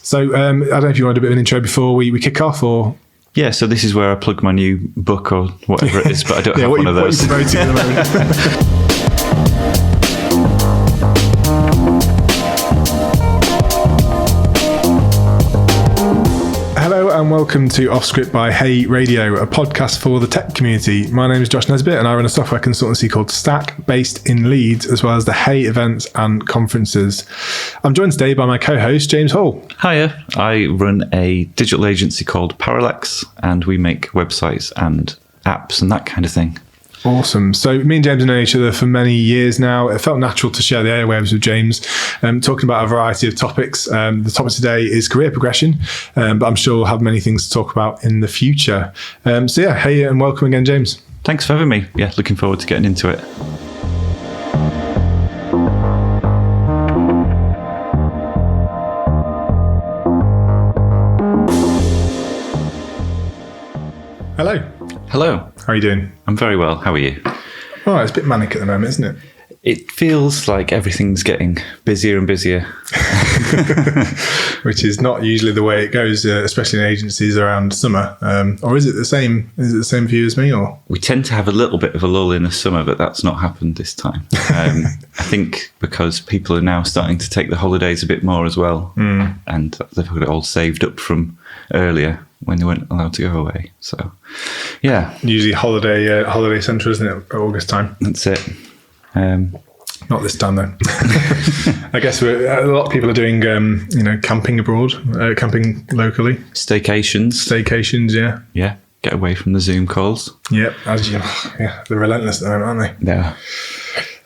So I don't know if you want to do a bit of an intro before we kick off, or... Yeah, so this is where I plug my new book or whatever it is, but I don't have one of those. What are you promoting at the moment? Hello and welcome to Off Script by Hey Radio, a podcast for the tech community. My name is Josh Nesbitt and I run a software consultancy called Stack, based in Leeds, as well as the Hey events and conferences. I'm joined today by my co-host, James Hall. Hiya, I run a digital agency called Parallax, and we make websites and apps and that kind of thing. Awesome. So me and James have known each other for many years now. It felt natural to share the airwaves with James, talking about a variety of topics. The topic today is career progression, but I'm sure we'll have many things to talk about in the future. Hey and welcome again, James. Thanks for having me. Yeah, looking forward to getting into it. Hello. Hello. How are you doing? I'm very well. How are you? Oh, it's a bit manic at the moment, isn't it? It feels like everything's getting busier and busier. Which is not usually the way it goes, especially in agencies around summer. Or is it the same? Is it the same for you as me? Or we tend to have a little bit of a lull in the summer, but that's not happened this time. I think because people are now starting to take the holidays a bit more as well, and they've got it all saved up from earlier when they weren't allowed to go away. So, yeah. Usually holiday centre, isn't it? August time. That's it. Not this time though. I guess a lot of people are doing, camping abroad, camping locally. Staycations, yeah. Yeah, get away from the Zoom calls. Yep, they're relentless at the moment, aren't they? Yeah.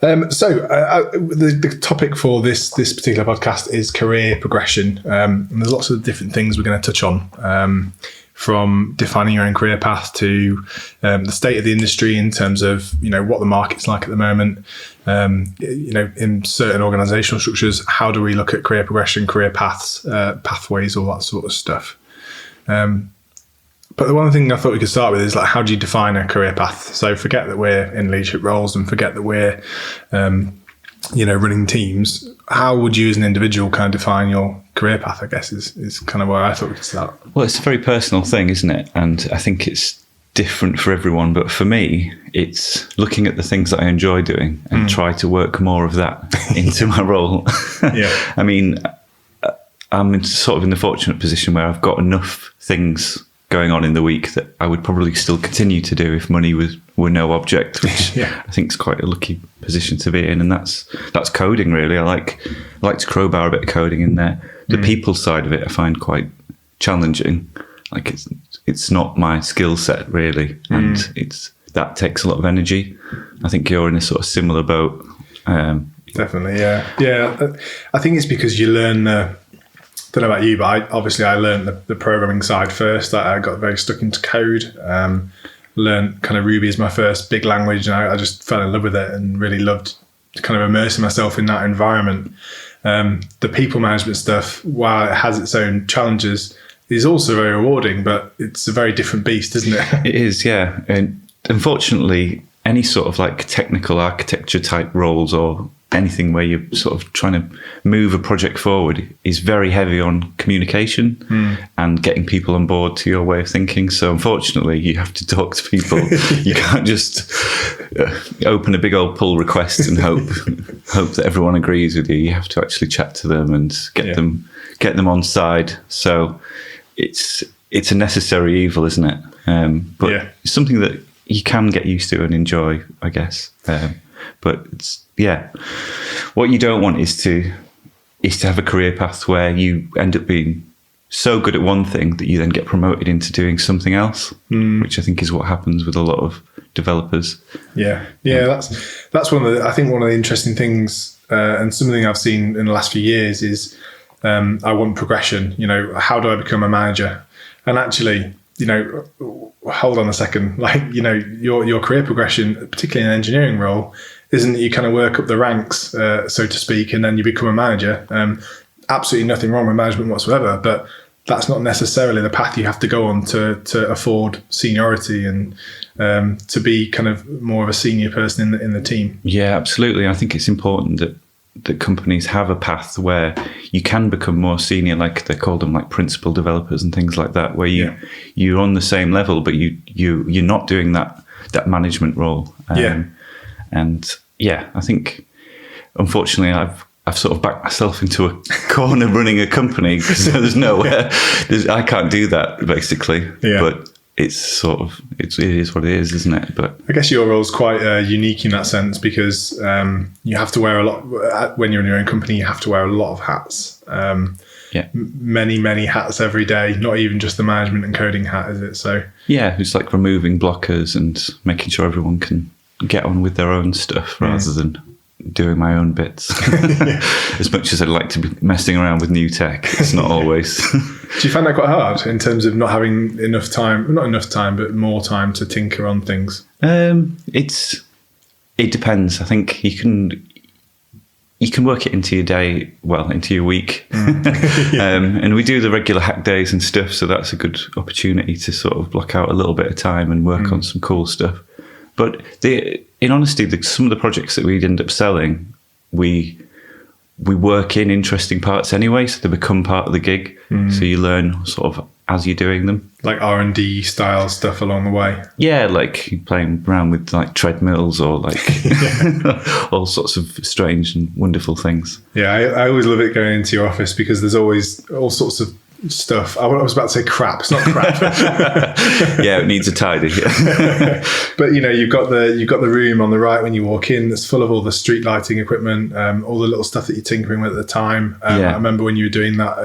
The topic for this particular podcast is career progression. And there's lots of different things we're going to touch on, from defining your own career path to the state of the industry in terms of, what the market's like at the moment. In certain organizational structures, how do we look at career progression, career paths, pathways, all that sort of stuff. But the one thing I thought we could start with is how do you define a career path? So forget that we're in leadership roles and forget that we're, running teams. How would you as an individual kind of define your career path, I guess, is kind of where I thought we could start. Well, it's a very personal thing, isn't it? And I think it's different for everyone. But for me, it's looking at the things that I enjoy doing and try to work more of that into my role. Yeah. I mean, I'm sort of in the fortunate position where I've got enough things going on in the week that I would probably still continue to do if money were no object, which I think is quite a lucky position to be in. And that's coding, really. I like to crowbar a bit of coding in there. The people side of it I find quite challenging. It's not my skill set, really, and that takes a lot of energy. I think you're in a sort of similar boat. Definitely, yeah. I think it's because you learn. Don't know about you, but I learned the programming side first. I got very stuck into code. Learned kind of Ruby as my first big language, and I just fell in love with it and really loved kind of immersing myself in that environment. The people management stuff, while it has its own challenges, is also very rewarding, but it's a very different beast, isn't it? It is, yeah. And unfortunately, any sort of technical architecture type roles or anything where you're sort of trying to move a project forward is very heavy on communication and getting people on board to your way of thinking. So unfortunately, you have to talk to people. You can't just open a big old pull request and hope that everyone agrees with you. You have to actually chat to them and get them on side. So it's a necessary evil, isn't it? But it's something that you can get used to and enjoy, I guess. But what you don't want is to have a career path where you end up being so good at one thing that you then get promoted into doing something else, which I think is what happens with a lot of developers. Yeah. That's one of the interesting things, and something I've seen in the last few years is I want progression. How do I become a manager? And actually, hold on a second. Your career progression, particularly in an engineering role, isn't that you kind of work up the ranks, so to speak, and then you become a manager. Absolutely nothing wrong with management whatsoever, but that's not necessarily the path you have to go on to afford seniority and to be kind of more of a senior person in the team. Yeah, absolutely. I think it's important that that companies have a path where you can become more senior, like they call them like principal developers and things like that, where you're on the same level, but you're not doing that management role. And yeah, I think unfortunately I've sort of backed myself into a corner running a company because there's nowhere. I can't do that basically. Yeah. But it's sort of it is what it is, isn't it? But I guess your role's quite unique in that sense because you have to wear a lot when you're in your own company. You have to wear a lot of hats. Many hats every day. Not even just the management and coding hat, is it? So yeah, it's like removing blockers and making sure everyone can get on with their own stuff rather than doing my own bits. As much as I'd like to be messing around with new tech, it's not always. Do you find that quite hard in terms of not having enough time, not enough time, but more time to tinker on things? It depends. I think you can work it into your day, into your week. And we do the regular hack days and stuff, so that's a good opportunity to sort of block out a little bit of time and work on some cool stuff. But in honesty, some of the projects that we'd end up selling, we work in interesting parts anyway, so they become part of the gig. So you learn sort of as you're doing them. Like R&D style stuff along the way. Yeah, like playing around with like treadmills or like all sorts of strange and wonderful things. Yeah, I always love it going into your office because there's always all sorts of stuff. I was about to say crap. It's not crap. Yeah, it needs a tidy. But you've got the room on the right when you walk in that's full of all the street lighting equipment, all the little stuff that you're tinkering with at the time. I remember when you were doing that.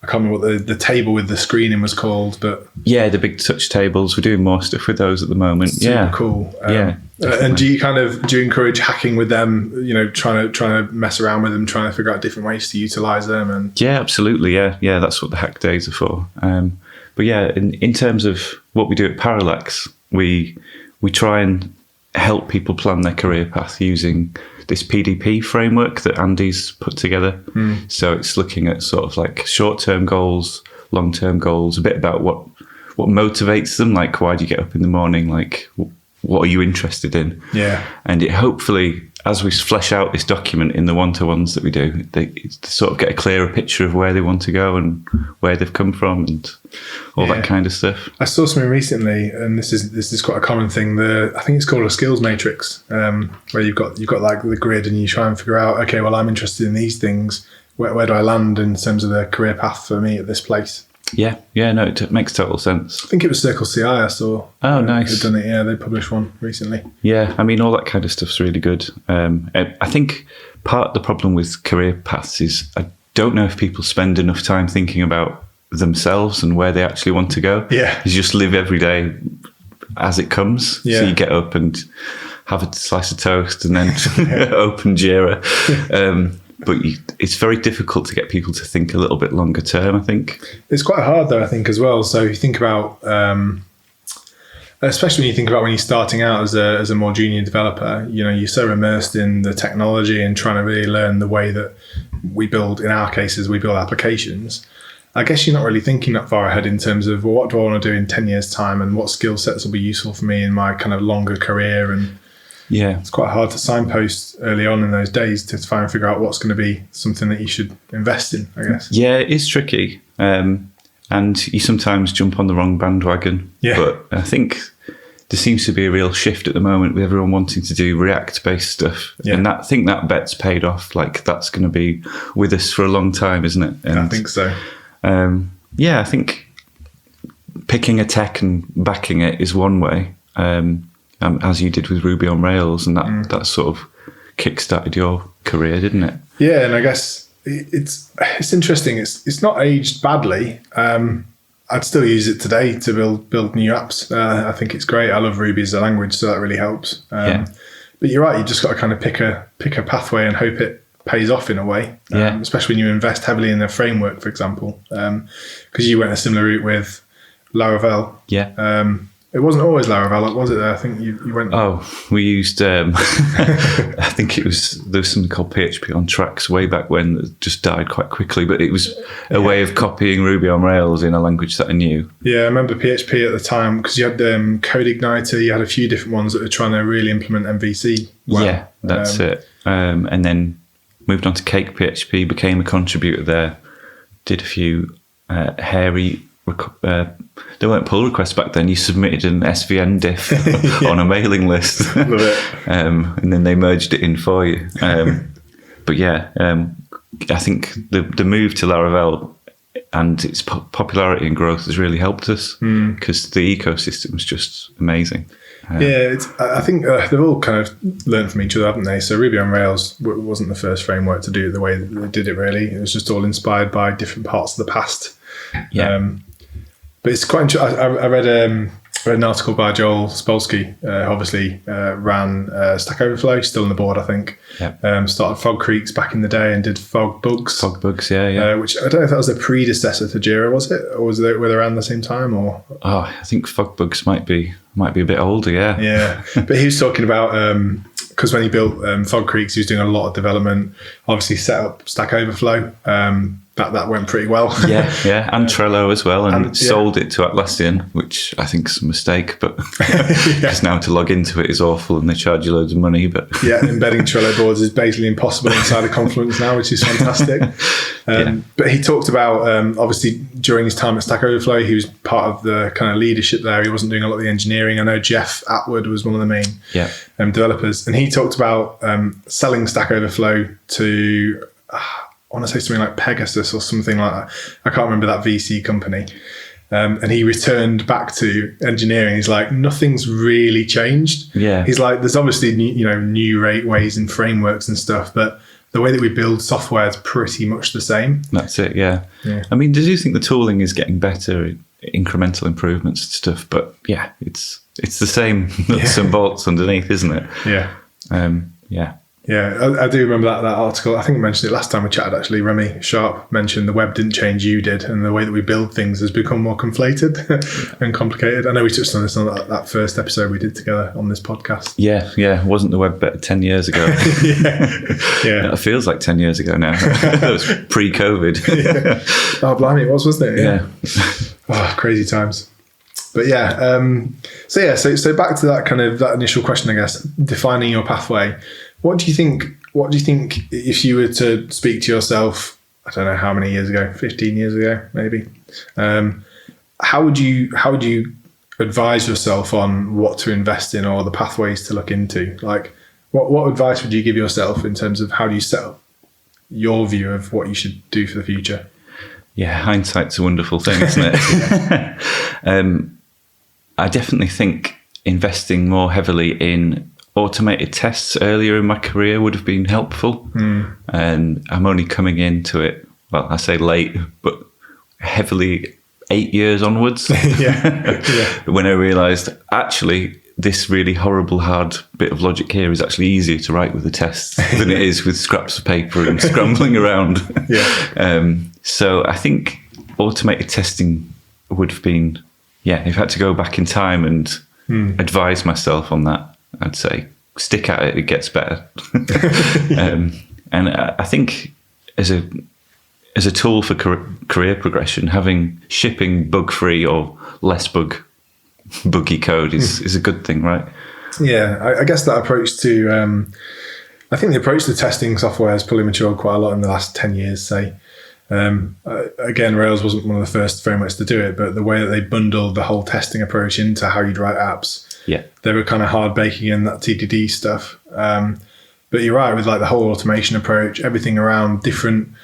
I can't remember what the table with the screening was called, but yeah, the big touch tables. We're doing more stuff with those at the moment. Super cool. And do you encourage hacking with them? Trying to mess around with them, trying to figure out different ways to utilize them. And yeah, absolutely. Yeah, that's what the hack days are for. But yeah, in terms of what we do at Parallax, we try and help people plan their career path using this PDP framework that Andy's put together. So it's looking at sort of like short-term goals, long-term goals, a bit about what motivates them, like why do you get up in the morning, like what are you interested in? Yeah. And it hopefully, as we flesh out this document in the one-to-ones that we do, they sort of get a clearer picture of where they want to go and where they've come from and all that kind of stuff. I saw something recently, and this is quite a common thing. I think it's called a skills matrix, where you've got like the grid, and you try and figure out, okay, well, I'm interested in these things. Where do I land in terms of the career path for me at this place? Yeah, no, it makes total sense. I think it was Circle CI I saw. Oh, nice. They've done it, yeah, they published one recently. Yeah, I mean, all that kind of stuff's really good. I think part of the problem with career paths is I don't know if people spend enough time thinking about themselves and where they actually want to go. Yeah. You just live every day as it comes. Yeah. So you get up and have a slice of toast and then open Jira. But it's very difficult to get people to think a little bit longer term, I think. It's quite hard, though, I think, as well. So if you think about, especially when you think about when you're starting out as a more junior developer, you're so immersed in the technology and trying to really learn the way that we build, in our cases, we build applications. I guess you're not really thinking that far ahead in terms of, well, what do I want to do in 10 years' time and what skill sets will be useful for me in my kind of longer career. And yeah, it's quite hard to signpost early on in those days to try and figure out what's going to be something that you should invest in, I guess. Yeah, it is tricky. And you sometimes jump on the wrong bandwagon. Yeah. But I think there seems to be a real shift at the moment with everyone wanting to do React-based stuff. Yeah. And I think that bet's paid off. Like, that's going to be with us for a long time, isn't it? And, I think so. I think picking a tech and backing it is one way. As you did with Ruby on Rails, and that sort of kickstarted your career, didn't it? Yeah, and I guess it's interesting. It's not aged badly. I'd still use it today to build new apps. I think it's great. I love Ruby as a language, so that really helps. But you're right. You just got to kind of pick a pathway and hope it pays off in a way. Especially when you invest heavily in a framework, for example, because you went a similar route with Laravel. Yeah. It wasn't always Laravel, was it? I think you went. Oh, we used. I think there was something called PHP on Tracks way back when that just died quite quickly. But it was a way of copying Ruby on Rails in a language that I knew. Yeah, I remember PHP at the time because you had Code Igniter. You had a few different ones that were trying to really implement MVC. Well. Yeah, that's it. And then moved on to Cake PHP, became a contributor there, did a few hairy. There weren't pull requests back then. You submitted an SVN diff on a mailing list, Love it. and then they merged it in for you. But yeah, I think the move to Laravel and its popularity and growth has really helped us because the ecosystem is just amazing. I think they've all kind of learned from each other, haven't they? So Ruby on Rails wasn't the first framework to do it the way that they did it, really. It was just all inspired by different parts of the past. Yeah. But it's quite interesting. I read an article by Joel Spolsky, obviously ran Stack Overflow, still on the board, I think. Yep. Started Fog Creeks back in the day and did Fog Bugs. Fog Bugs, yeah. Which I don't know if that was the predecessor to Jira, was it? Or were they around the same time? Or I think Fog Bugs might be a bit older, yeah. Yeah, but he was talking about, because when he built Fog Creeks, he was doing a lot of development, obviously set up Stack Overflow. That went pretty well. Yeah, and Trello as well, and sold it to Atlassian, which I think is a mistake, but because now to log into it is awful and they charge you loads of money. But embedding Trello boards is basically impossible inside of Confluence now, which is fantastic. But he talked about, obviously, during his time at Stack Overflow, he was part of the kind of leadership there. He wasn't doing a lot of the engineering. I know Jeff Atwood was one of the main developers, and he talked about selling Stack Overflow to... I want to say something like Pegasus or something like that. I can't remember that VC company. And he returned back to engineering. He's like, nothing's really changed. Yeah. He's like, there's obviously new ways and frameworks and stuff, but the way that we build software is pretty much the same. That's it. Yeah. I mean, do you think the tooling is getting better, incremental improvements and stuff? But yeah, it's the same nuts and bolts underneath, isn't it? Yeah. Yeah, I do remember that article. I think I mentioned it last time we chatted, actually. Remy Sharp mentioned the web didn't change, you did, and the way that we build things has become more conflated and complicated. I know we touched on this on that first episode we did together on this podcast. Yeah. Wasn't the web better 10 years ago? Yeah. It feels like 10 years ago now. That was pre-COVID. Oh, blimey, it was, wasn't it? Yeah. Oh, crazy times. But so back to that kind of that initial question, I guess, defining your pathway. What do you think if you were to speak to yourself, I don't know how many years ago, 15 years ago, maybe, how would you advise yourself on what to invest in or the pathways to look into? Like what advice would you give yourself in terms of how do you set up your view of what you should do for the future? Yeah, hindsight's a wonderful thing, isn't it? I definitely think investing more heavily in automated tests earlier in my career would have been helpful. And I'm only coming into it, well, I say late, but heavily 8 years onwards. When I realised, actually, this really horrible, hard bit of logic here is actually easier to write with a test than it is with scraps of paper and scrambling around. So I think automated testing would have been, if I had to go back in time and advise myself on that, I'd say stick at it, it gets better. And I think as a tool for career progression, having shipping bug-free or less buggy code is a good thing, right? Yeah, I guess that approach to, I think the approach to testing software has probably matured quite a lot in the last 10 years, say. Again, Rails wasn't one of the first frameworks to do it, but the way that they bundled the whole testing approach into how you'd write apps, they were kind of hard baking in that TDD stuff. But you're right, with like the whole automation approach, everything around different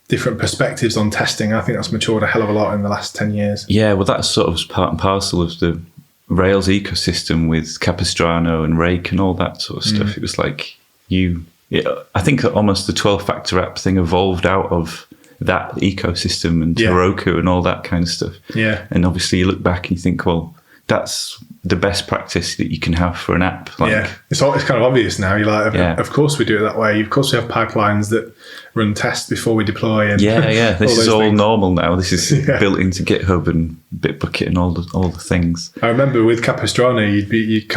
perspectives on testing, I think that's matured a hell of a lot in the last 10 years. Yeah, well, that's sort of part and parcel of the Rails ecosystem with Capistrano and Rake and all that sort of stuff. It was like I think almost the 12-factor app thing evolved out of that ecosystem and Heroku and all that kind of stuff. Yeah. And obviously you look back and you think, well, that's the best practice that you can have for an app. It's kind of obvious now. You're like, of course we do it that way. Of course we have pipelines that run tests before we deploy. And this is all things. Normal now. This is built into GitHub and Bitbucket and all the things. I remember with Capistrano, you'd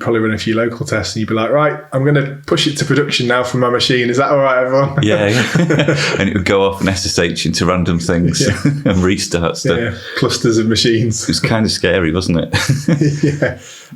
probably run a few local tests and you'd be like, right, I'm going to push it to production now from my machine. Is that all right, everyone? And it would go off and SSH into random things and restart stuff. Yeah, clusters of machines. It was kind of scary, wasn't it?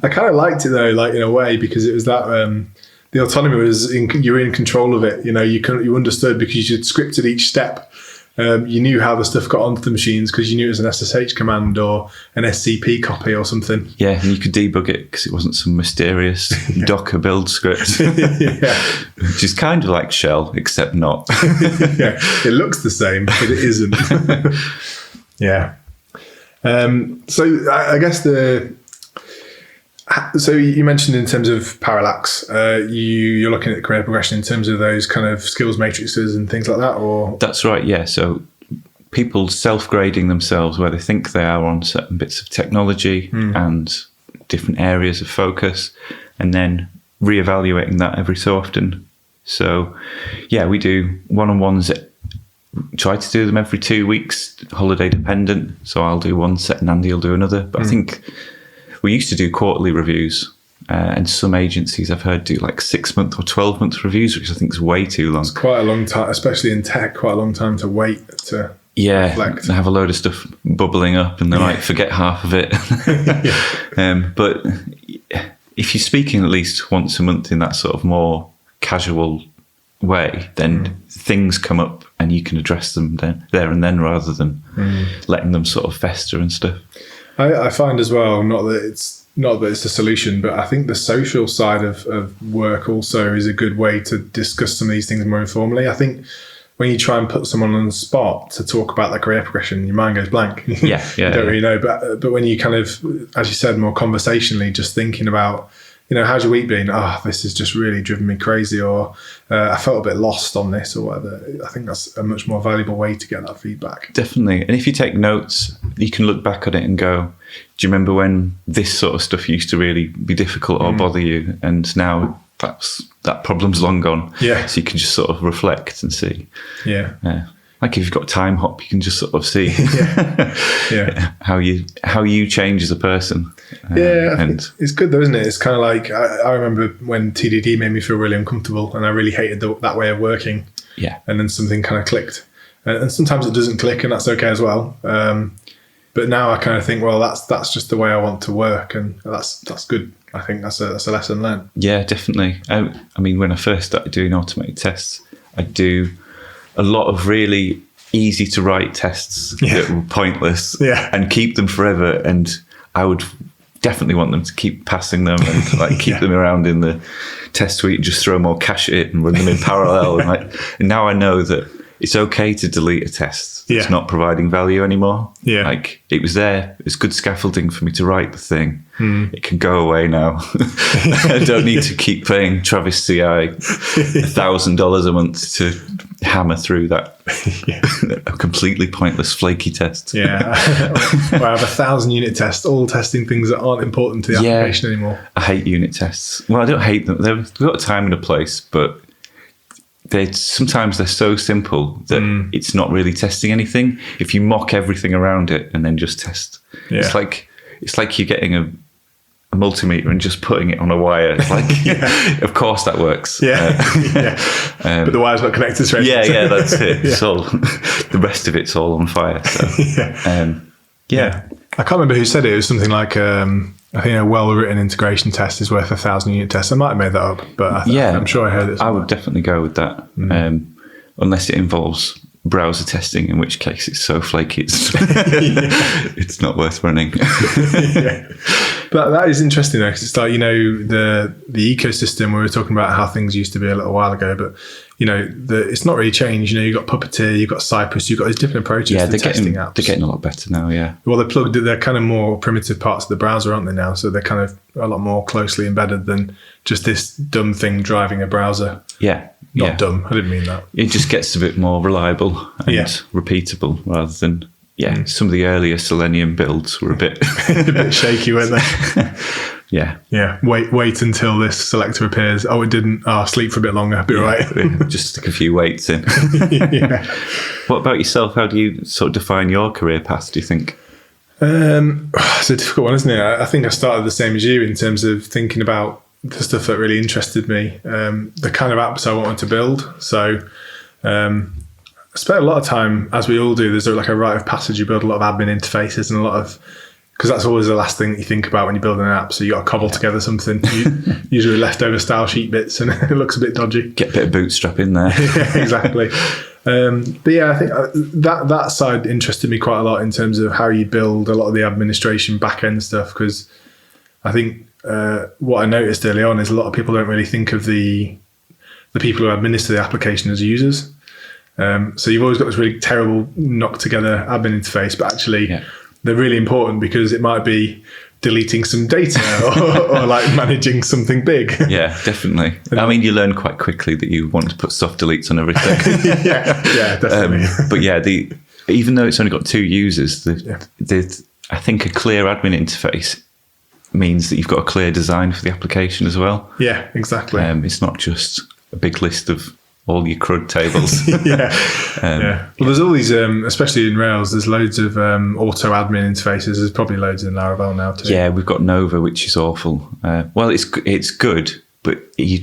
I kind of liked it though, like in a way, because it was that the autonomy was you're in control of it. You know, you understood because you'd scripted each step. You knew how the stuff got onto the machines because you knew it was an SSH command or an SCP copy or something. Yeah, and you could debug it because it wasn't some mysterious Docker build script, which is kind of like Shell, except not. Yeah, it looks the same, but it isn't. Yeah. So I guess so you mentioned in terms of Parallax, you're looking at career progression in terms of those kind of skills matrices and things like that, or? That's right, yeah. So people self-grading themselves where they think they are on certain bits of technology and different areas of focus, and then reevaluating that every so often. So yeah, we do one-on-ones, try to do them every 2 weeks, holiday dependent. So I'll do one set and Andy will do another. But I think we used to do quarterly reviews, and some agencies I've heard do like 6-month or 12-month reviews, which I think is way too long. It's quite a long time, especially in tech, quite a long time to wait to reflect. They have a load of stuff bubbling up and they might forget half of it. But if you're speaking at least once a month in that sort of more casual way, then things come up and you can address them there and then rather than letting them sort of fester and stuff. I find as well, not that it's a solution, but I think the social side of work also is a good way to discuss some of these things more informally. I think when you try and put someone on the spot to talk about their career progression, your mind goes blank. You don't really know. But when you kind of, as you said, more conversationally, just thinking about, you know, how's your week been? This has just really driven me crazy, or I felt a bit lost on this, or whatever. I think that's a much more valuable way to get that feedback. Definitely. And if you take notes, you can look back at it and go, do you remember when this sort of stuff used to really be difficult or bother you? And now that problem's long gone. Yeah. So you can just sort of reflect and see. Yeah. Like if you've got time hop, you can just sort of see how you change as a person. And it's good though, isn't it? It's kind of like I remember when TDD made me feel really uncomfortable, and I really hated that way of working. Yeah, and then something kind of clicked, and sometimes it doesn't click, and that's okay as well. But now I kind of think, well, that's just the way I want to work, and that's good. I think that's a lesson learned. Yeah, definitely. I mean, when I first started doing automated tests, I'd do a lot of really easy to write tests that were pointless and keep them forever. And I would definitely want them to keep passing them and like keep them around in the test suite and just throw more cache at it and run them in parallel. And now I know that it's okay to delete a test that's not providing value anymore. Yeah. Like it was there. It's good scaffolding for me to write the thing. It can go away now. I don't need to keep paying Travis CI $1,000 a month to hammer through that a completely pointless flaky test. Yeah. Well, I have 1,000 unit tests, all testing things that aren't important to the application anymore. I hate unit tests. Well, I don't hate them. They've got a time and a place, but sometimes they're so simple that it's not really testing anything. If you mock everything around it and then just test, it's like you're getting a multimeter and just putting it on a wire. It's like, of course that works. But the wire's not connected straight. Yeah, that's it. It's all, the rest of it's all on fire. So, I can't remember who said it. It was something like, I think a well-written integration test is worth 1,000 unit tests. I might have made that up, but I'm sure I heard it somewhere. I would definitely go with that, unless it involves browser testing, in which case it's so flaky it's not worth running. But that is interesting though, because it's like, you know, the ecosystem, we were talking about how things used to be a little while ago, but you know, it's not really changed. You know, you've got Puppeteer, you've got Cypress, you've got these different approaches to testing apps. They're getting a lot better now, Well, they're kind of more primitive parts of the browser, aren't they now? So they're kind of a lot more closely embedded than just this dumb thing driving a browser. Not dumb, I didn't mean that. It just gets a bit more reliable and repeatable rather than, some of the earlier Selenium builds were a bit shaky, weren't they? Yeah. Wait until this selector appears. Oh, it didn't. Sleep for a bit longer. Be right. Just stick a few weights in. What about yourself? How do you sort of define your career path, do you think? It's a difficult one, isn't it? I think I started the same as you in terms of thinking about the stuff that really interested me, the kind of apps I wanted to build. So I spent a lot of time, as we all do, there's like a rite of passage. You build a lot of admin interfaces and a lot of because that's always the last thing that you think about when you're building an app. So you got to cobble together something, usually leftover style sheet bits, and it looks a bit dodgy. Get a bit of bootstrap in there. Yeah, exactly. But yeah, I think that side interested me quite a lot in terms of how you build a lot of the administration back end stuff, because I think what I noticed early on is a lot of people don't really think of the people who administer the application as users. So you've always got this really terrible knocked together admin interface, but actually they're really important because it might be deleting some data or like managing something big. Yeah, definitely. I mean, you learn quite quickly that you want to put soft deletes on everything. yeah, definitely. But yeah, even though it's only got 2 users, I think a clear admin interface means that you've got a clear design for the application as well. Yeah, exactly. It's not just a big list of all your CRUD tables. Yeah. Well, there's all these, especially in Rails, there's loads of auto admin interfaces. There's probably loads in Laravel now too. Yeah, we've got Nova, which is awful. Well, it's good, but you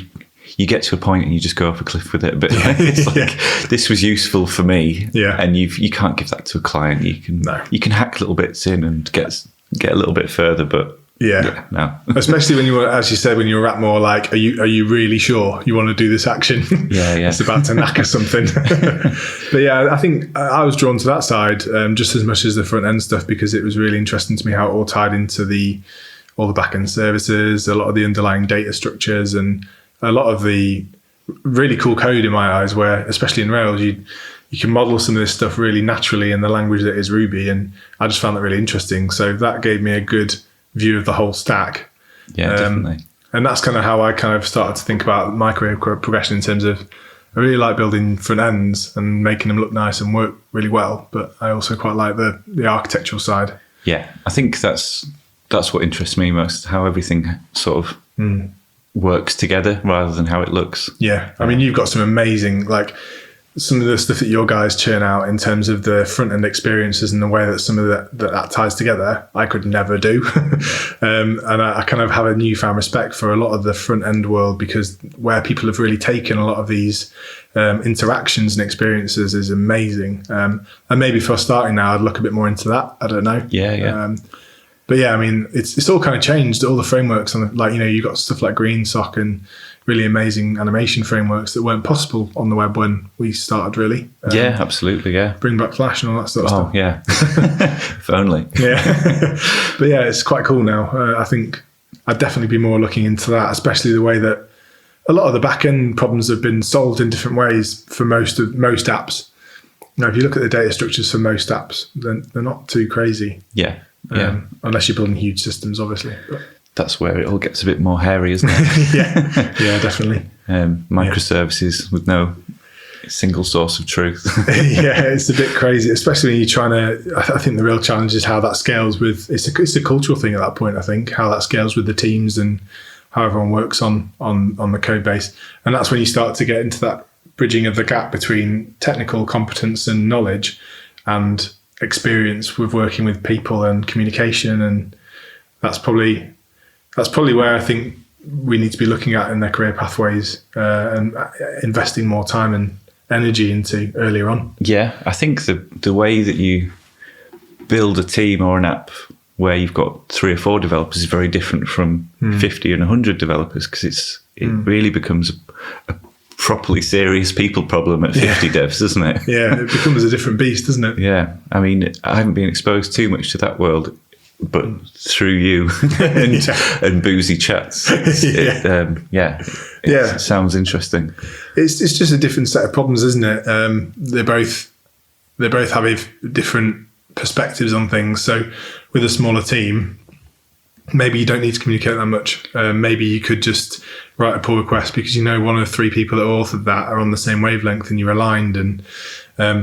get to a point and you just go off a cliff with it. But it's like, this was useful for me. Yeah. And you can't give that to a client. You can hack little bits in and get a little bit further, but no. Especially when you were, as you said, when you were at more like, are you really sure you want to do this action? Yeah. It's about to knacker something. But yeah, I think I was drawn to that side just as much as the front end stuff, because it was really interesting to me how it all tied into all the back end services, a lot of the underlying data structures, and a lot of the really cool code in my eyes, where especially in Rails, you can model some of this stuff really naturally in the language that is Ruby, and I just found that really interesting. So that gave me a good view of the whole stack. Yeah, definitely. And that's kind of how I kind of started to think about my career progression, in terms of I really like building front ends and making them look nice and work really well, but I also quite like the architectural side. Yeah, I think that's what interests me most, how everything sort of works together rather than how it looks. Yeah, I mean, you've got some amazing, like some of the stuff that your guys churn out in terms of the front end experiences and the way that some of that ties together, I could never do. And I kind of have a newfound respect for a lot of the front end world, because where people have really taken a lot of these interactions and experiences is amazing. And maybe for starting now, I'd look a bit more into that. I don't know. Yeah. But yeah, I mean, it's all kind of changed. All the frameworks, and like, you've got stuff like GreenSock and really amazing animation frameworks that weren't possible on the web when we started, really. Yeah, absolutely, yeah. Bring Back Flash and all that sort of stuff. Oh, yeah. If only. Yeah. But yeah, it's quite cool now. I think I'd definitely be more looking into that, especially the way that a lot of the back-end problems have been solved in different ways for most apps. Now, if you look at the data structures for most apps, then they're not too crazy. Yeah. Unless you're building huge systems, obviously. But that's where it all gets a bit more hairy, isn't it? yeah, definitely. Microservices with no single source of truth. Yeah, it's a bit crazy, especially when you're trying to. I think the real challenge is how that scales with. It's a cultural thing at that point. I think how that scales with the teams and how everyone works on the code base, and that's when you start to get into that bridging of the gap between technical competence and knowledge and experience with working with people and communication, and that's probably where I think we need to be looking at in their career pathways and investing more time and energy into earlier on. Yeah, I think the way that you build a team or an app where you've got 3 or 4 developers is very different from 50 and 100 developers, because it really becomes a properly serious people problem at 50 devs, doesn't it? Yeah, it becomes a different beast, doesn't it? Yeah, I mean, I haven't been exposed too much to that world, but through you and boozy chats, it sounds interesting. It's just a different set of problems, isn't it? They both have different perspectives on things. So with a smaller team, maybe you don't need to communicate that much. Maybe you could just write a pull request because one of the 3 people that authored that are on the same wavelength and you're aligned. And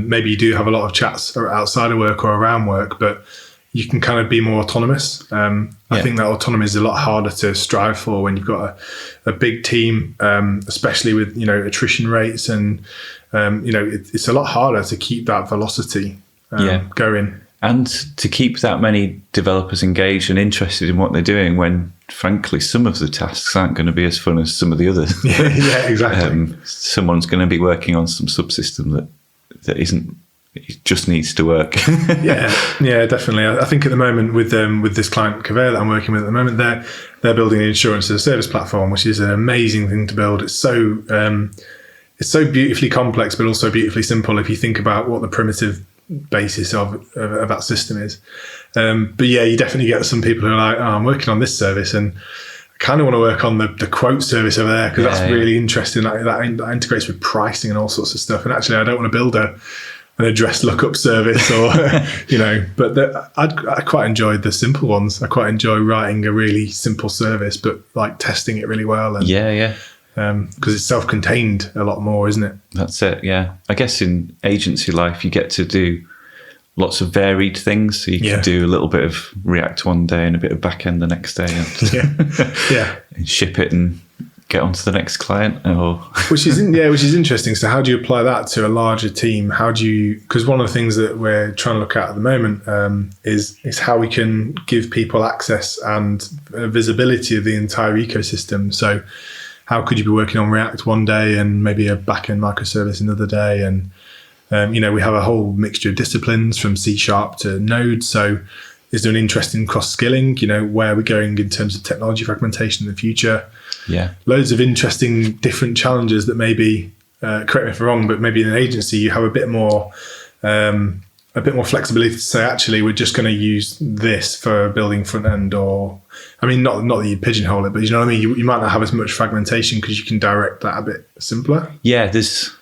maybe you do have a lot of chats outside of work or around work, but you can kind of be more autonomous. I think that autonomy is a lot harder to strive for when you've got a big team, especially with attrition rates, and it's a lot harder to keep that velocity going. And to keep that many developers engaged and interested in what they're doing when, frankly, some of the tasks aren't going to be as fun as some of the others. Yeah, exactly. Someone's going to be working on some subsystem that isn't it just needs to work. yeah, definitely. I think at the moment with this client Conveyor that I'm working with at the moment, they're building an insurance as a service platform, which is an amazing thing to build. It's so beautifully complex, but also beautifully simple if you think about what the primitive basis of that system is. But yeah, you definitely get some people who are like, oh, I'm working on this service and I kind of want to work on the quote service over there because that's really interesting. That integrates with pricing and all sorts of stuff. And actually, I don't want to build an address lookup service or, but I quite enjoyed the simple ones. I quite enjoy writing a really simple service, but like testing it really well. And, because it's self-contained a lot more, isn't it? That's it, yeah. I guess in agency life, you get to do lots of varied things. So you can do a little bit of React one day and a bit of backend the next day and, and ship it and get on to the next client. Which is interesting. So how do you apply that to a larger team? Because one of the things that we're trying to look at the moment is how we can give people access and visibility of the entire ecosystem. So how could you be working on React one day and maybe a backend microservice another day? And we have a whole mixture of disciplines from C# to Node. So is there an interest in cross-skilling? Where are we going in terms of technology fragmentation in the future? Yeah. Loads of interesting different challenges that maybe, correct me if I'm wrong, but maybe in an agency you have a bit more flexibility to say, actually, we're just going to use this for building front end, or, I mean, not that you pigeonhole it, but you know what I mean? You might not have as much fragmentation because you can direct that a bit simpler. Yeah, there's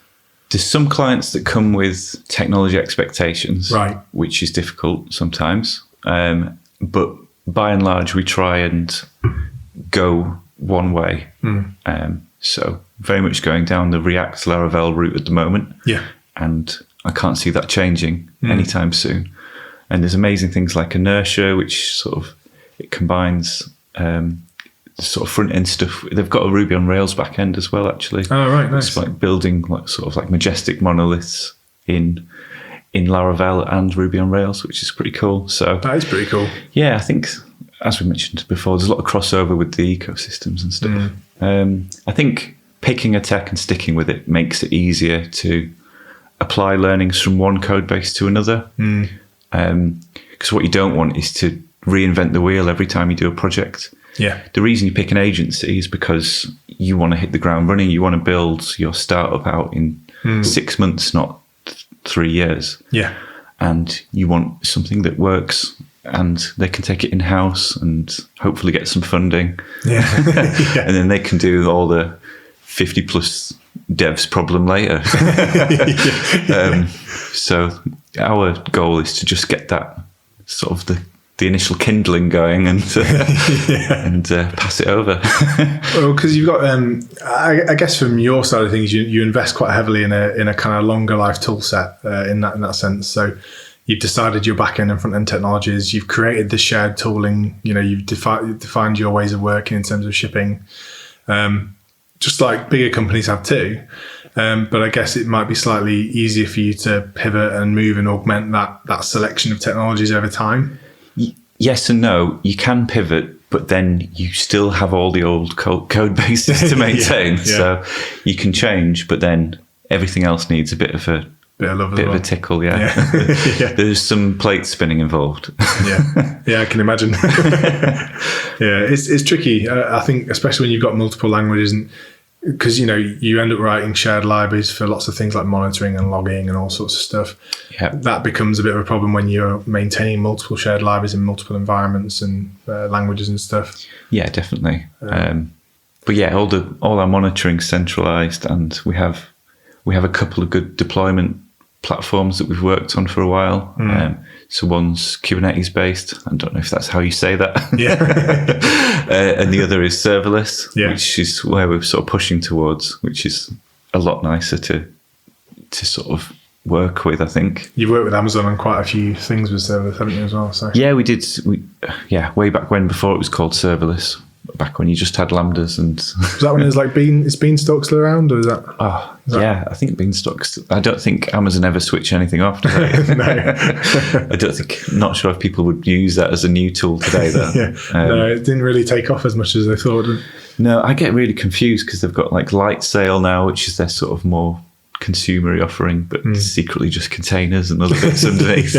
some clients that come with technology expectations, right, which is difficult sometimes. But by and large, we try and go one way. So very much going down the React Laravel route at the moment. Yeah. And I can't see that changing anytime soon. And there's amazing things like Inertia, which it combines sort of front end stuff. They've got a Ruby on Rails backend as well, actually. Oh, right, nice. It's like building like majestic monoliths in Laravel and Ruby on Rails, which is pretty cool. So that is pretty cool. Yeah, I think, as we mentioned before, there's a lot of crossover with the ecosystems and stuff. I think picking a tech and sticking with it makes it easier to apply learnings from one code base to another. Because what you don't want is to reinvent the wheel every time you do a project. Yeah. The reason you pick an agency is because you want to hit the ground running. You want to build your startup out in 6 months, not 3 years. Yeah. And you want something that works and they can take it in-house and hopefully get some funding. Yeah. And then they can do all the 50 plus devs problem later. So our goal is to just get that sort of the initial kindling going and pass it over. Well, because you've got, I guess from your side of things, you invest quite heavily in a kind of longer life tool set in that sense. So you've decided your back end and front end technologies. You've created the shared tooling. You've defined your ways of working in terms of shipping, just like bigger companies have too. But I guess it might be slightly easier for you to pivot and move and augment that selection of technologies over time. Yes and no. You can pivot, but then you still have all the old code bases to maintain. So you can change, but then everything else needs a bit of a tickle. Yeah. There's some plate spinning involved. Yeah, I can imagine. It's tricky. I think, especially when you've got multiple languages, and because you end up writing shared libraries for lots of things like monitoring and logging and all sorts of stuff. Yeah, that becomes a bit of a problem when you're maintaining multiple shared libraries in multiple environments and languages and stuff. Yeah, definitely. But yeah, all our monitoring centralized, and we have a couple of good deployment platforms that we've worked on for a while. So one's Kubernetes based. I don't know if that's how you say that. And the other is serverless, which is where we're sort of pushing towards, which is a lot nicer to sort of work with, I think. You've worked with Amazon on quite a few things with serverless, haven't you, as well? So yeah, we did. Way back when, before it was called serverless. Back when you just had lambdas and was that when it was like is Beanstalk still around, or is that? I think Beanstalk's. I don't think Amazon ever switch anything off. Do they? No. Not sure if people would use that as a new tool today though. No, it didn't really take off as much as they thought. No, I get really confused because they've got like Light Sail now, which is their sort of more consumery offering, but secretly just containers and other bits underneath.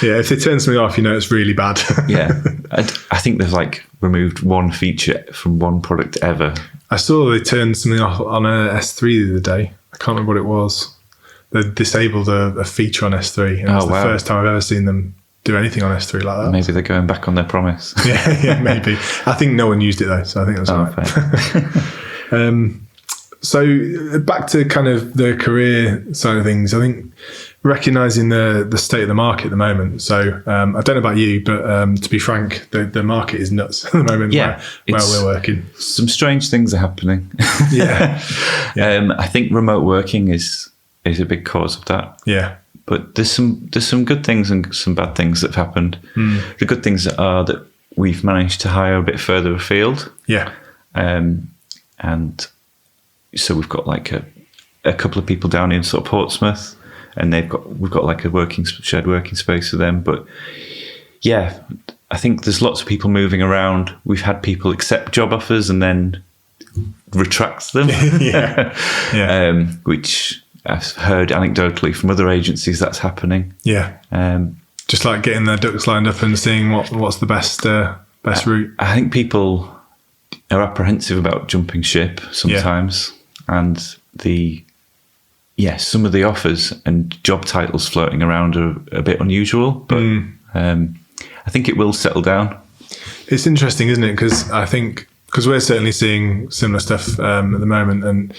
Yeah, if they turn something off, it's really bad. Yeah, I think they've like removed one feature from one product ever. I saw they turned something off on a S3 the other day. I can't remember what it was. They disabled a feature on S3, and it's the first time I've ever seen them do anything on S3 like that. Maybe they're going back on their promise. yeah, maybe. I think no one used it though, so I think that's right. So back to kind of the career side of things, I think recognising the state of the market at the moment. So I don't know about you, but to be frank, the market is nuts at the moment where we're working. Some strange things are happening. Yeah. I think remote working is a big cause of that. Yeah. But there's some good things and some bad things that have happened. The good things are that we've managed to hire a bit further afield. Yeah. And so we've got like a couple of people down in sort of Portsmouth, and we've got like a shared working space for them. But yeah, I think there's lots of people moving around. We've had people accept job offers and then retract them. Which I've heard anecdotally from other agencies that's happening. Yeah. Just like getting their ducks lined up and seeing what's the best route. I think people are apprehensive about jumping ship sometimes, and some of the offers and job titles floating around are a bit unusual, but I think it will settle down. It's interesting, isn't it? Because we're certainly seeing similar stuff at the moment, and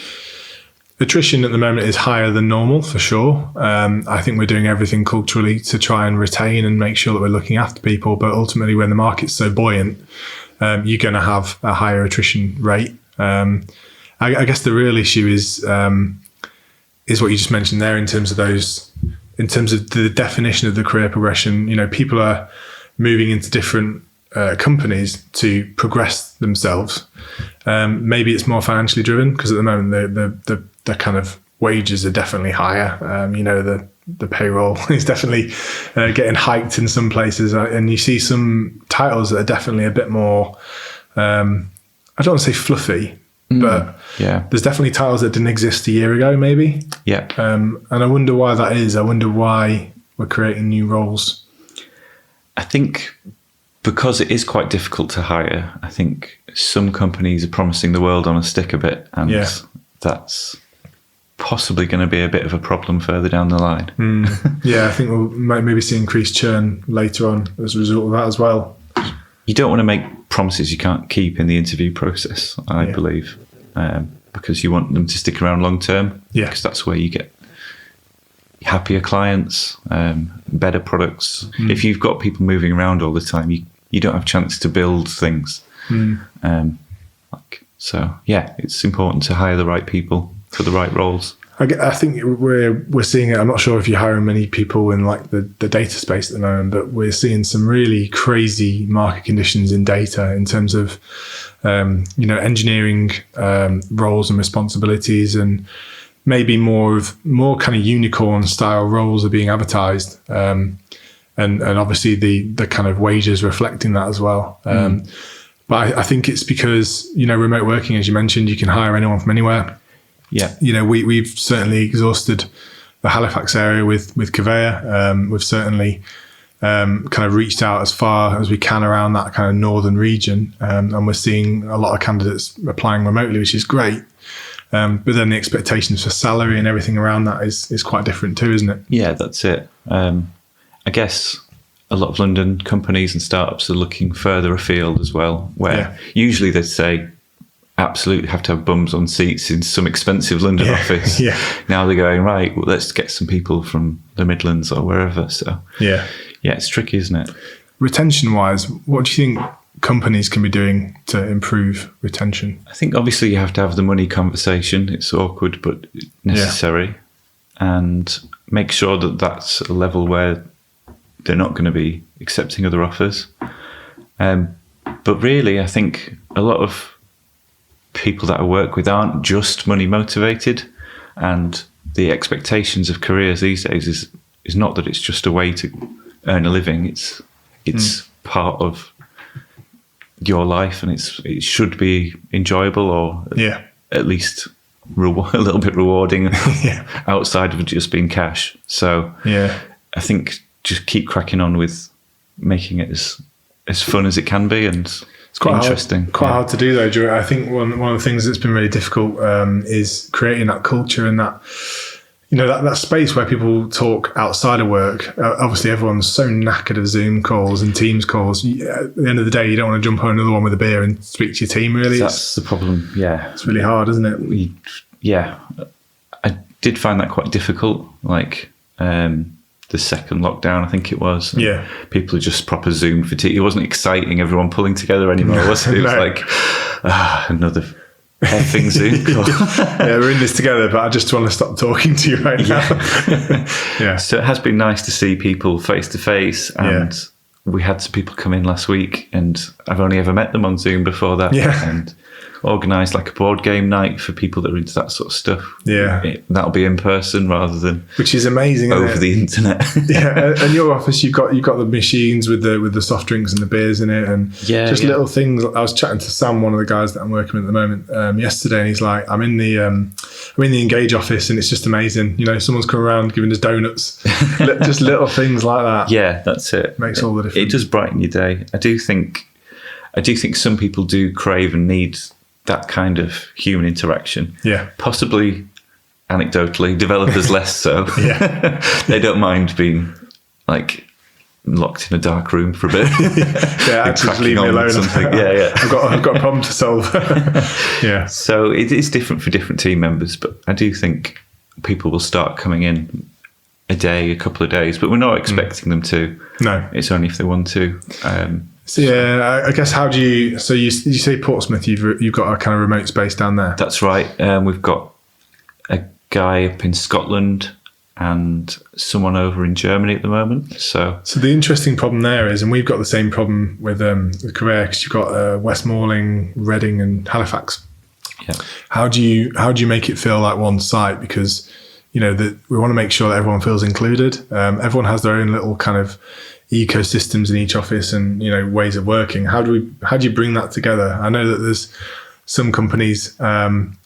attrition at the moment is higher than normal for sure. I think we're doing everything culturally to try and retain and make sure that we're looking after people, but ultimately when the market's so buoyant, you're going to have a higher attrition rate. I guess the real issue is what you just mentioned there in terms of the definition of the career progression. People are moving into different companies to progress themselves. Maybe it's more financially driven because at the moment the kind of wages are definitely higher. The payroll is definitely getting hiked in some places, and you see some titles that are definitely a bit more, I don't want to say fluffy, but there's definitely titles that didn't exist a year ago, maybe. Yeah. And I wonder why that is. I wonder why we're creating new roles. I think because it is quite difficult to hire, I think some companies are promising the world on a stick a bit, and that's possibly going to be a bit of a problem further down the line. Yeah, I think we'll maybe see increased churn later on as a result of that as well. You don't want to make promises you can't keep in the interview process, I believe, because you want them to stick around long term. Yeah, because that's where you get happier clients, better products. If you've got people moving around all the time, you don't have a chance to build things. So yeah, it's important to hire the right people for the right roles. I think we're seeing it. I'm not sure if you're hiring many people in like the data space at the moment, but we're seeing some really crazy market conditions in data in terms of engineering roles and responsibilities, and maybe more kind of unicorn style roles are being advertised, and obviously the kind of wages reflecting that as well. But I think it's because remote working, as you mentioned, you can hire anyone from anywhere. Yeah, we've certainly exhausted the Halifax area with Conveyor. We've certainly kind of reached out as far as we can around that kind of northern region, and we're seeing a lot of candidates applying remotely, which is great. But then the expectations for salary and everything around that is quite different too, isn't it? Yeah, that's it. I guess a lot of London companies and startups are looking further afield as well, where usually they'd say absolutely have to have bums on seats in some expensive London office. Now they're going, right, well, let's get some people from the Midlands or wherever. So yeah, it's tricky, isn't it? Retention wise, what do you think companies can be doing to improve retention? I think obviously you have to have the money conversation. It's awkward but necessary, and make sure that that's a level where they're not going to be accepting other offers. But really, I think a lot of people that I work with aren't just money motivated, and the expectations of careers these days is not that it's just a way to earn a living. It's part of your life, and it should be enjoyable, or at least a little bit rewarding outside of just being cash. So I think just keep cracking on with making it as fun as it can be, and it's quite interesting. Hard to do though, Drew. I think one of the things that's been really difficult is creating that culture and that, you know, that space where people talk outside of work. Obviously, everyone's so knackered of Zoom calls and Teams calls. At the end of the day, you don't want to jump on another one with a beer and speak to your team, really. That's the problem, yeah. It's really hard, isn't it? I did find that quite difficult, like the second lockdown, I think it was. And people are just proper Zoom fatigue. It wasn't exciting, everyone pulling together anymore, was it? It was like, another effing Zoom call. We're in this together, but I just want to stop talking to you right now. So it has been nice to see people face to face, and we had some people come in last week, and I've only ever met them on Zoom before that, and organised like a board game night for people that are into that sort of stuff. That'll be in person rather than, which is amazing, over the internet. And your office, you've got the machines with the soft drinks and the beers in it, and little things. I was chatting to Sam, one of the guys that I'm working with at the moment, yesterday, and he's like, I'm in the Engage office, and it's just amazing. You know, someone's come around giving us donuts, just little things like that. Yeah, that's it. Makes all the difference. It does brighten your day. I do think some people do crave and need that kind of human interaction. Possibly anecdotally, developers less so. They don't mind being like locked in a dark room for a bit. Actually leave me alone. I've got a problem to solve. So it is different for different team members, but I do think people will start coming in a day, a couple of days, but we're not expecting them to. No, it's only if they want to. So I guess how do you? So you say Portsmouth? You've got a kind of remote space down there. That's right. We've got a guy up in Scotland and someone over in Germany at the moment. So the interesting problem there is, and we've got the same problem with Career, because you've got West Malling, Reading, and Halifax. How do you make it feel like one site? Because you know that we want to make sure that everyone feels included. Everyone has their own little kind of ecosystems in each office and, you know, ways of working. How do you bring that together? I know that there's some companies, I'm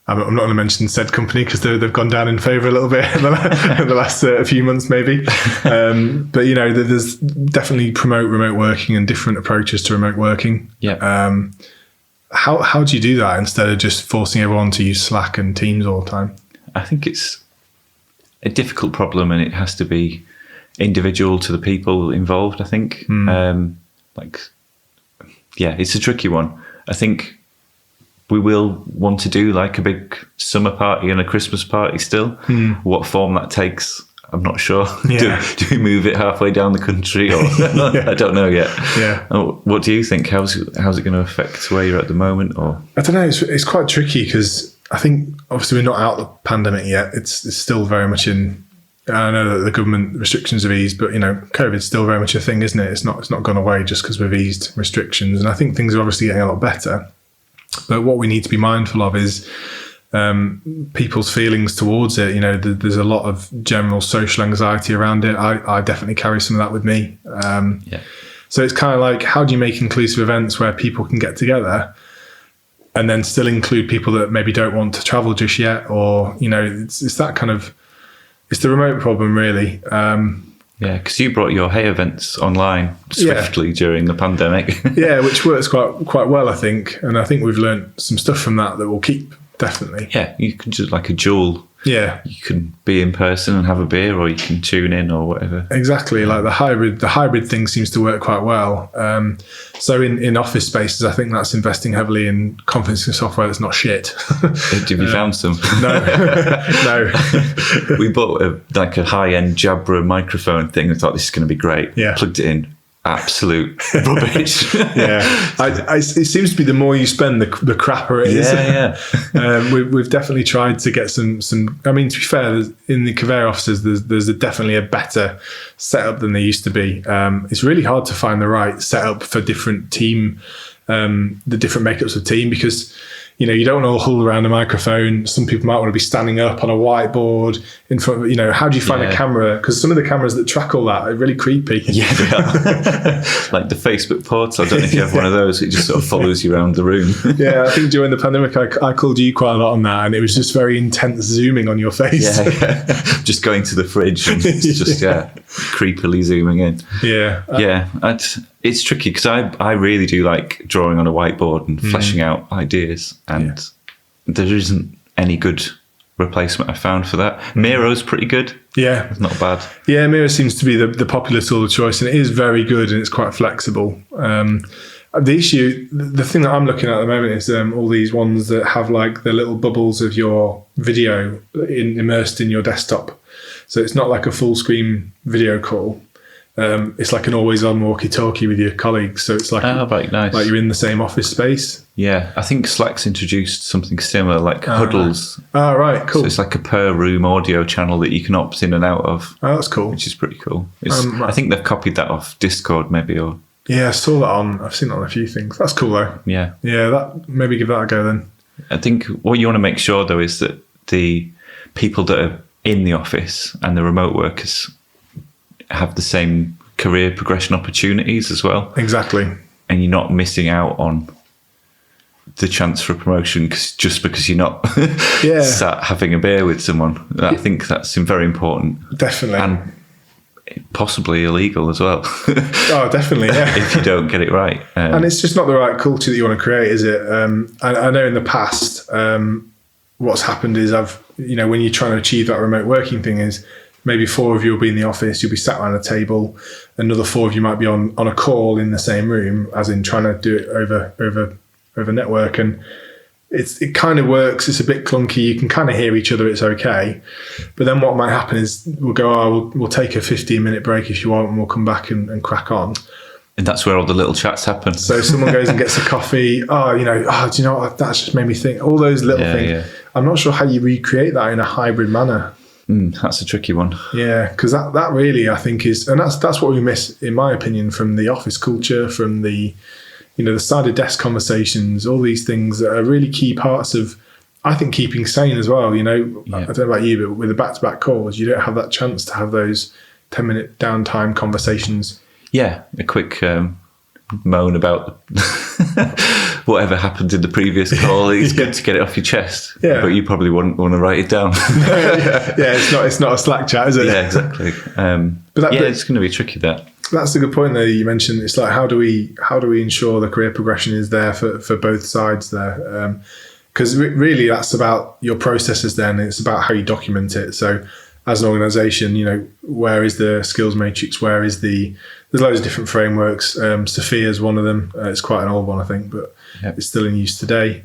not going to mention said company because they've gone down in favour a little bit in the last few months maybe, but you know, there's definitely promote remote working and different approaches to remote working. How do you do that instead of just forcing everyone to use Slack and Teams all the time? I think it's a difficult problem, and it has to be individual to the people involved, I think. It's a tricky one. I think we will want to do like a big summer party and a Christmas party still. What form that takes, I'm not sure. Do we move it halfway down the country, or I don't know yet. What do you think? How's it going to affect where you're at the moment? Or I don't know. It's quite tricky because I think obviously we're not out of the pandemic yet. It's still very much in. I know that the government restrictions have eased, but you know, COVID's still very much a thing, isn't it? It's not gone away just because we've eased restrictions, and I think things are obviously getting a lot better. But what we need to be mindful of is people's feelings towards it. You know, there's a lot of general social anxiety around it. I definitely carry some of that with me. So it's kind of like, how do you make inclusive events where people can get together and then still include people that maybe don't want to travel just yet, or you know, it's that kind of. It's the remote problem, really. Because you brought your Hay events online swiftly during the pandemic. Which works quite well, I think. And I think we've learned some stuff from that we'll keep, definitely. Yeah, you can just like a dual. You can be in person and have a beer, or you can tune in or whatever. Exactly, like the hybrid thing seems to work quite well. So in office spaces, I think that's investing heavily in conferencing software that's not shit. Have you found some? No. We bought a high-end Jabra microphone thing and thought this is going to be great. Plugged it in. Absolute rubbish. It seems to be the more you spend, the crapper it is. We've definitely tried to get some. I mean, to be fair, in the Career offices, there's definitely a better setup than there used to be. It's really hard to find the right setup for different team, the different makeups of team, because you don't want to all huddle around a microphone. Some people might want to be standing up on a whiteboard in front of, how do you find a camera? Because some of the cameras that track all that are really creepy. Yeah, they are. Like the Facebook portal. I don't know if you have one of those. It just sort of follows you around the room. Yeah, I think during the pandemic, I called you quite a lot on that, and it was just very intense zooming on your face. Yeah. Just going to the fridge and it's just, creepily zooming in. Yeah. It's tricky because I really do like drawing on a whiteboard and fleshing out ideas, and there isn't any good replacement I found for that. Miro's pretty good. Yeah. It's not bad. Yeah, Miro seems to be the popular tool of choice, and it is very good and it's quite flexible. The thing that I'm looking at the moment is all these ones that have like the little bubbles of your video immersed in your desktop. So it's not like a full screen video call. It's like an always-on walkie-talkie with your colleagues. So it's like, right, nice. Like you're in the same office space. Yeah, I think Slack's introduced something similar, like huddles. Oh, right, cool. So it's like a per-room audio channel that you can opt in and out of. Oh, that's cool. Which is pretty cool. I think they've copied that off Discord, maybe, or... Yeah, I saw that I've seen that on a few things. That's cool, though. Yeah. Yeah, maybe give that a go, then. I think what you want to make sure, though, is that the people that are in the office and the remote workers have the same career progression opportunities as well. Exactly. And you're not missing out on the chance for a promotion just because you're not sat having a beer with someone. I think that's very important. Definitely. And possibly illegal as well. Oh, definitely, yeah. If you don't get it right. And it's just not the right culture that you want to create, is it? I know in the past, what's happened is when you're trying to achieve that remote working thing is maybe 4 of you will be in the office, you'll be sat around a table, another 4 of you might be on a call in the same room, as in trying to do it over network. And it kind of works. It's a bit clunky. You can kind of hear each other. It's okay. But then what might happen is we'll go, we'll take a 15-minute break if you want, and we'll come back and crack on. And that's where all the little chats happen. So someone goes and gets a coffee. Do you know what? That's just made me think. All those little things. Yeah. I'm not sure how you recreate that in a hybrid manner. That's a tricky one. Yeah, because that really, I think, is, and that's what we miss, in my opinion, from the office culture, from the the side of desk conversations, all these things that are really key parts of, I think, keeping sane as well. I don't know about you, but with the back-to-back calls, you don't have that chance to have those 10-minute downtime conversations. Yeah, a quick moan about whatever happened in the previous call. It's good to get it off your chest, but you probably wouldn't want to write it down. It's not a Slack chat, is it? Yeah, exactly. But it's going to be tricky. That's a good point there. You mentioned it's like, how do we ensure the career progression is there for both sides there? Because really, that's about your processes. Then it's about how you document it. So, as an organisation, where is the skills matrix? Where is there's loads of different frameworks. Sophia is one of them. It's quite an old one, I think, but it's still in use today.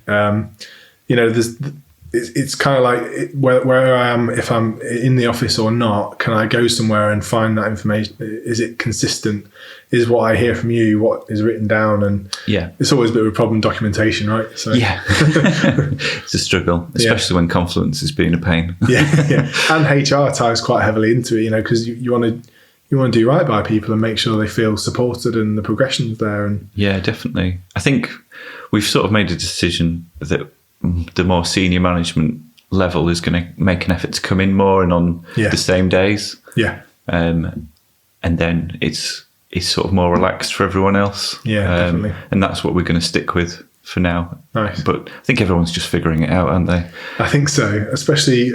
It's kind of like where I am, if I'm in the office or not, can I go somewhere and find that information? Is it consistent? Is what I hear from you what is written down? And it's always a bit of a problem, documentation, right? So it's a struggle, especially when Confluence is being a pain. And HR ties quite heavily into it, because you want to do right by people and make sure they feel supported and the progression's there. And definitely. I think we've sort of made a decision that the more senior management level is going to make an effort to come in more and on the same days. And then it's sort of more relaxed for everyone else. Definitely. And that's what we're going to stick with for now. Nice. But I think everyone's just figuring it out, aren't they? I think so. Especially,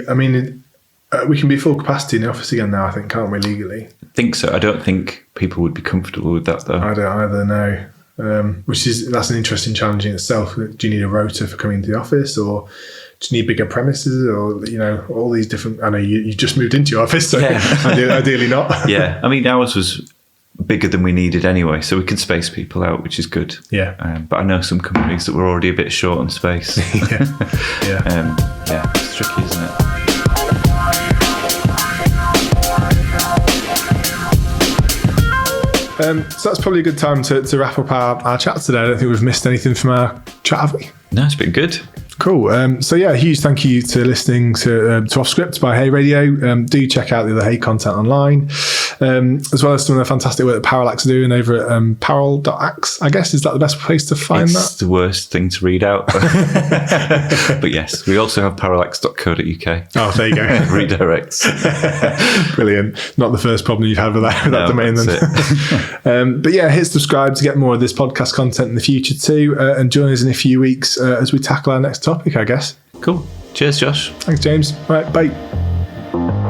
we can be full capacity in the office again now, I think, can't we, legally? I think so. I don't think people would be comfortable with that, though. I don't either, no. That's an interesting challenge in itself. Do you need a rota for coming to the office, or do you need bigger premises, or all these different? I know you just moved into your office, so ideally not. Ours was bigger than we needed anyway, so we can space people out, which is good. But I know some companies that were already a bit short on space. It's tricky, isn't it? So that's probably a good time to wrap up our chat today. I don't think we've missed anything from our chat, have we? No, it's been good. Cool. A huge thank you to listening to Off Script by Hey Radio. Do check out the other Hey content online. as well as some of the fantastic work that Parallax are doing over at Parallax, I guess. Is that the best place to find that? It's the worst thing to read out. But yes, we also have parallax.co.uk. Oh, there you go. Redirects. Brilliant. Not the first problem you've had with that domain then. But yeah, hit subscribe to get more of this podcast content in the future too. And join us in a few weeks as we tackle our next topic, I guess. Cool. Cheers, Josh. Thanks, James. All right, bye.